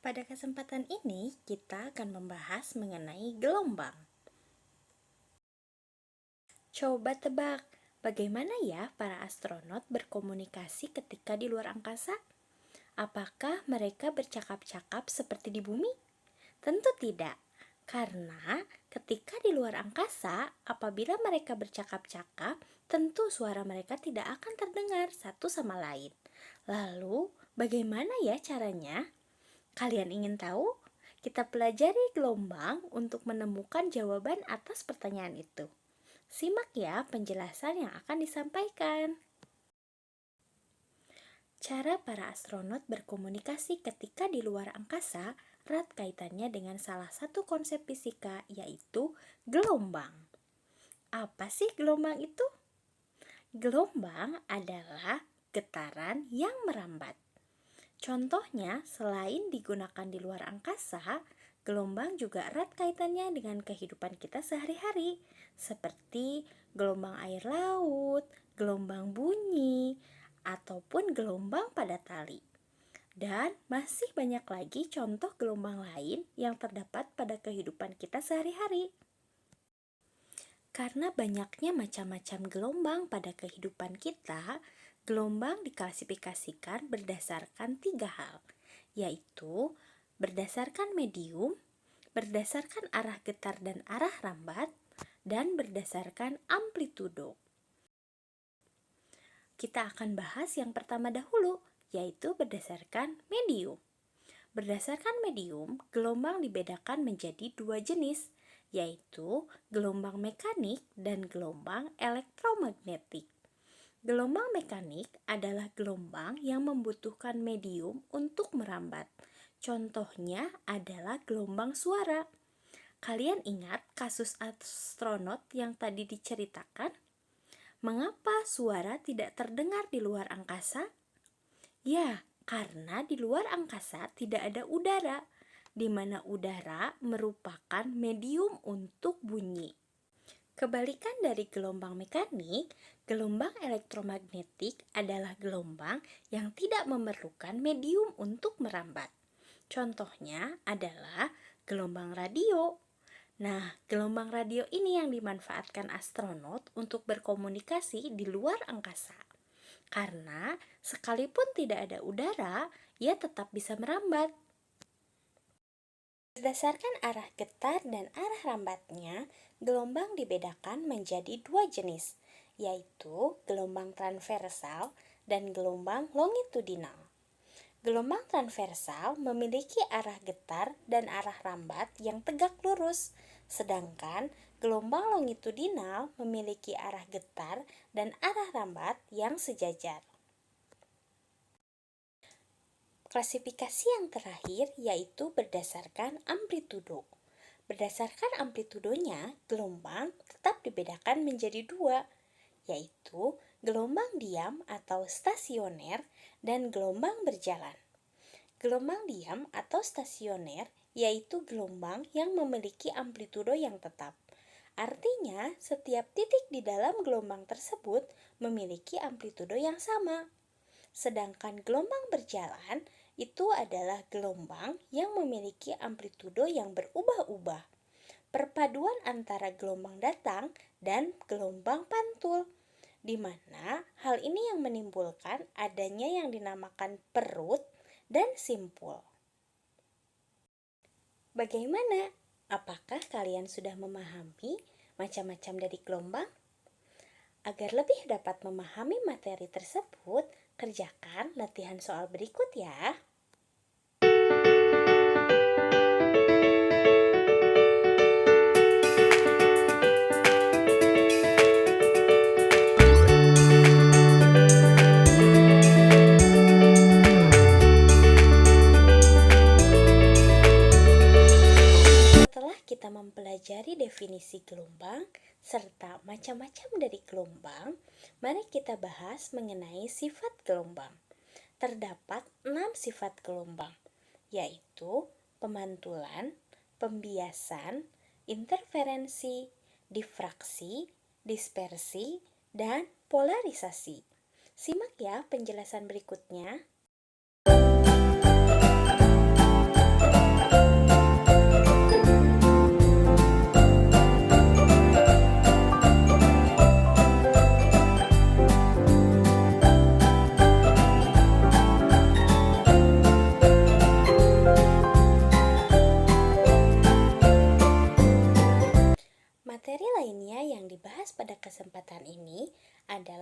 Pada kesempatan ini, kita akan membahas mengenai gelombang. Coba tebak, bagaimana ya para astronot berkomunikasi ketika di luar angkasa? Apakah mereka bercakap-cakap seperti di bumi? Tentu tidak, karena ketika di luar angkasa, apabila mereka bercakap-cakap, tentu suara mereka tidak akan terdengar satu sama lain. Lalu, bagaimana ya caranya? Kalian ingin tahu? Kita pelajari gelombang untuk menemukan jawaban atas pertanyaan itu. Simak ya penjelasan yang akan disampaikan. Cara para astronot berkomunikasi ketika di luar angkasa erat kaitannya dengan salah satu konsep fisika, yaitu gelombang. Apa sih gelombang itu? Gelombang adalah getaran yang merambat. Contohnya, selain digunakan di luar angkasa, gelombang juga erat kaitannya dengan kehidupan kita sehari-hari, seperti gelombang air laut, gelombang bunyi, ataupun gelombang pada tali. Dan masih banyak lagi contoh gelombang lain yang terdapat pada kehidupan kita sehari-hari. Karena banyaknya macam-macam gelombang pada kehidupan kita, gelombang diklasifikasikan berdasarkan 3 hal, yaitu berdasarkan medium, berdasarkan arah getar dan arah rambat, dan berdasarkan amplitudo. Kita akan bahas yang pertama dahulu, yaitu berdasarkan medium. Berdasarkan medium, gelombang dibedakan menjadi 2 jenis, yaitu gelombang mekanik dan gelombang elektromagnetik. Gelombang mekanik adalah gelombang yang membutuhkan medium untuk merambat. Contohnya adalah gelombang suara. Kalian ingat kasus astronot yang tadi diceritakan? Mengapa suara tidak terdengar di luar angkasa? Ya, karena di luar angkasa tidak ada udara, di mana udara merupakan medium untuk bunyi. Kebalikan dari gelombang mekanik, gelombang elektromagnetik adalah gelombang yang tidak memerlukan medium untuk merambat. Contohnya adalah gelombang radio. Nah, gelombang radio ini yang dimanfaatkan astronot untuk berkomunikasi di luar angkasa. Karena sekalipun tidak ada udara, ia tetap bisa merambat. Berdasarkan arah getar dan arah rambatnya, gelombang dibedakan menjadi 2 jenis, yaitu gelombang transversal dan gelombang longitudinal. Gelombang transversal memiliki arah getar dan arah rambat yang tegak lurus, sedangkan gelombang longitudinal memiliki arah getar dan arah rambat yang sejajar. Klasifikasi yang terakhir yaitu berdasarkan amplitudo. Berdasarkan amplitudonya, gelombang tetap dibedakan menjadi 2, yaitu gelombang diam atau stasioner dan gelombang berjalan. Gelombang diam atau stasioner yaitu gelombang yang memiliki amplitudo yang tetap. Artinya, setiap titik di dalam gelombang tersebut memiliki amplitudo yang sama. Sedangkan gelombang berjalan itu adalah gelombang yang memiliki amplitudo yang berubah-ubah. Perpaduan antara gelombang datang dan gelombang pantul, di mana hal ini yang menimbulkan adanya yang dinamakan perut dan simpul. Bagaimana? Apakah kalian sudah memahami macam-macam dari gelombang? Agar lebih dapat memahami materi tersebut, kerjakan latihan soal berikut ya. Setelah kita mempelajari definisi gelombang serta macam-macam dari gelombang, mari kita bahas mengenai sifat gelombang. Terdapat 6 sifat gelombang, yaitu pemantulan, pembiasan, interferensi, difraksi, dispersi, dan polarisasi. Simak ya penjelasan berikutnya.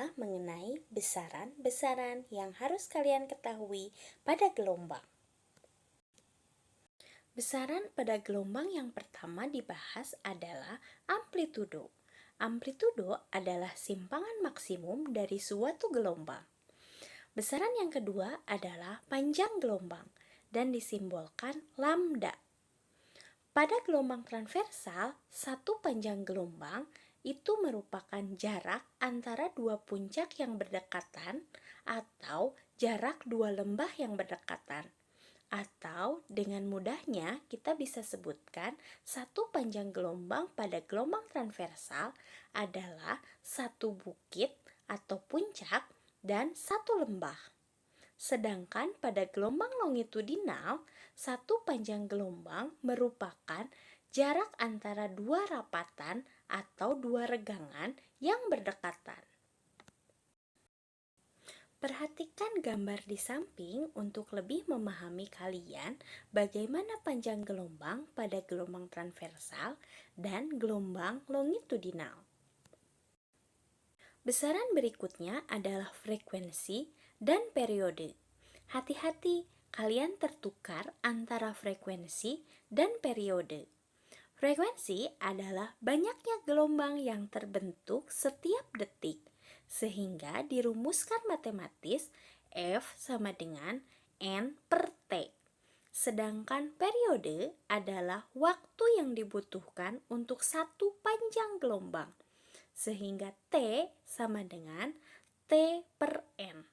adalah mengenai besaran-besaran yang harus kalian ketahui pada gelombang. Besaran pada gelombang yang pertama dibahas adalah amplitudo. Amplitudo adalah simpangan maksimum dari suatu gelombang. Besaran yang kedua adalah panjang gelombang dan disimbolkan lambda. Pada gelombang transversal, satu panjang gelombang itu merupakan jarak antara dua puncak yang berdekatan atau jarak dua lembah yang berdekatan. Atau dengan mudahnya kita bisa sebutkan satu panjang gelombang pada gelombang transversal adalah satu bukit atau puncak dan satu lembah. Sedangkan pada gelombang longitudinal, satu panjang gelombang merupakan jarak antara dua rapatan atau dua regangan yang berdekatan. Perhatikan gambar di samping untuk lebih memahami kalian bagaimana panjang gelombang pada gelombang transversal dan gelombang longitudinal. Besaran berikutnya adalah frekuensi dan periode. Hati-hati, kalian tertukar antara frekuensi dan periode. Frekuensi adalah banyaknya gelombang yang terbentuk setiap detik, sehingga dirumuskan matematis F sama dengan N per T. Sedangkan periode adalah waktu yang dibutuhkan untuk satu panjang gelombang, sehingga T sama dengan T per N.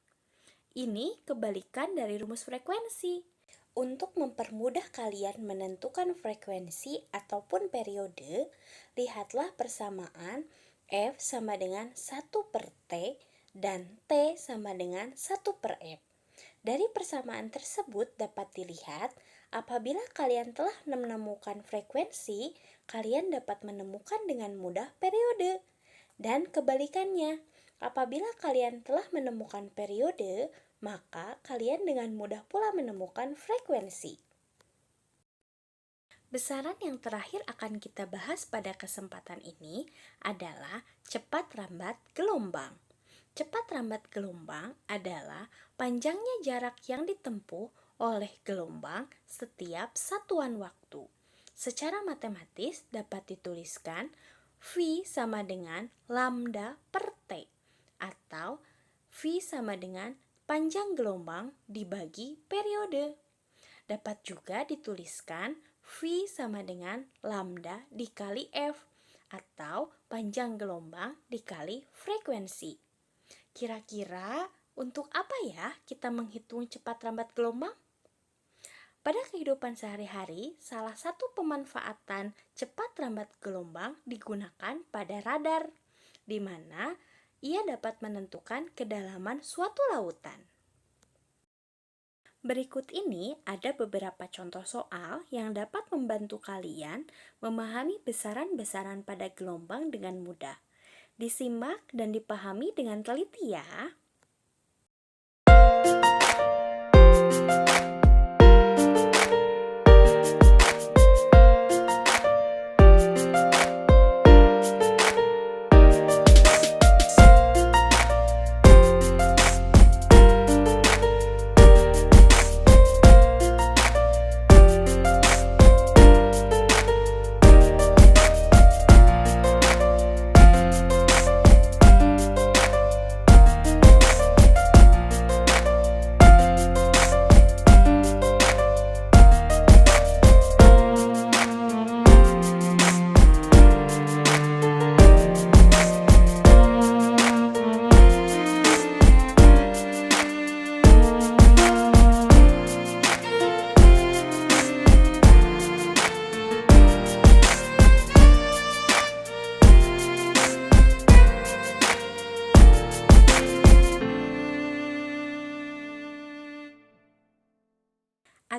Ini kebalikan dari rumus frekuensi. Untuk mempermudah kalian menentukan frekuensi ataupun periode, lihatlah persamaan F sama dengan 1 per T dan T sama dengan 1 per F. Dari persamaan tersebut dapat dilihat, apabila kalian telah menemukan frekuensi, kalian dapat menemukan dengan mudah periode. Dan kebalikannya, apabila kalian telah menemukan periode, maka kalian dengan mudah pula menemukan frekuensi. Besaran yang terakhir akan kita bahas pada kesempatan ini adalah cepat rambat gelombang. Cepat rambat gelombang adalah panjangnya jarak yang ditempuh oleh gelombang setiap satuan waktu. Secara matematis dapat dituliskan V sama dengan lambda per T atau V sama dengan panjang gelombang dibagi periode. Dapat juga dituliskan V sama dengan lambda dikali F atau panjang gelombang dikali frekuensi. Kira-kira untuk apa ya kita menghitung cepat rambat gelombang? Pada kehidupan sehari-hari, salah satu pemanfaatan cepat rambat gelombang digunakan pada radar, di mana ia dapat menentukan kedalaman suatu lautan. Berikut ini ada beberapa contoh soal yang dapat membantu kalian memahami besaran-besaran pada gelombang dengan mudah. Disimak dan dipahami dengan teliti ya.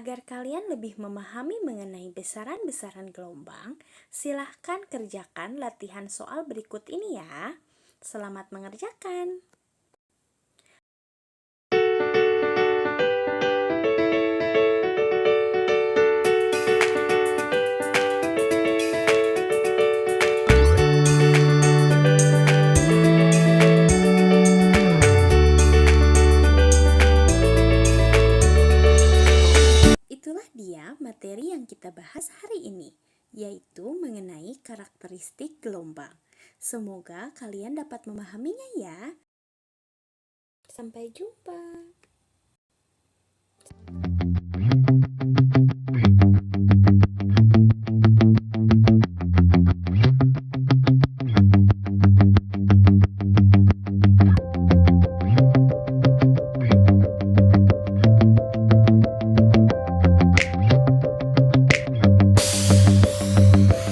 Agar kalian lebih memahami mengenai besaran-besaran gelombang, silahkan kerjakan latihan soal berikut ini ya. Selamat mengerjakan! materi yang kita bahas hari ini, yaitu mengenai karakteristik gelombang. Semoga kalian dapat memahaminya ya. Sampai jumpa.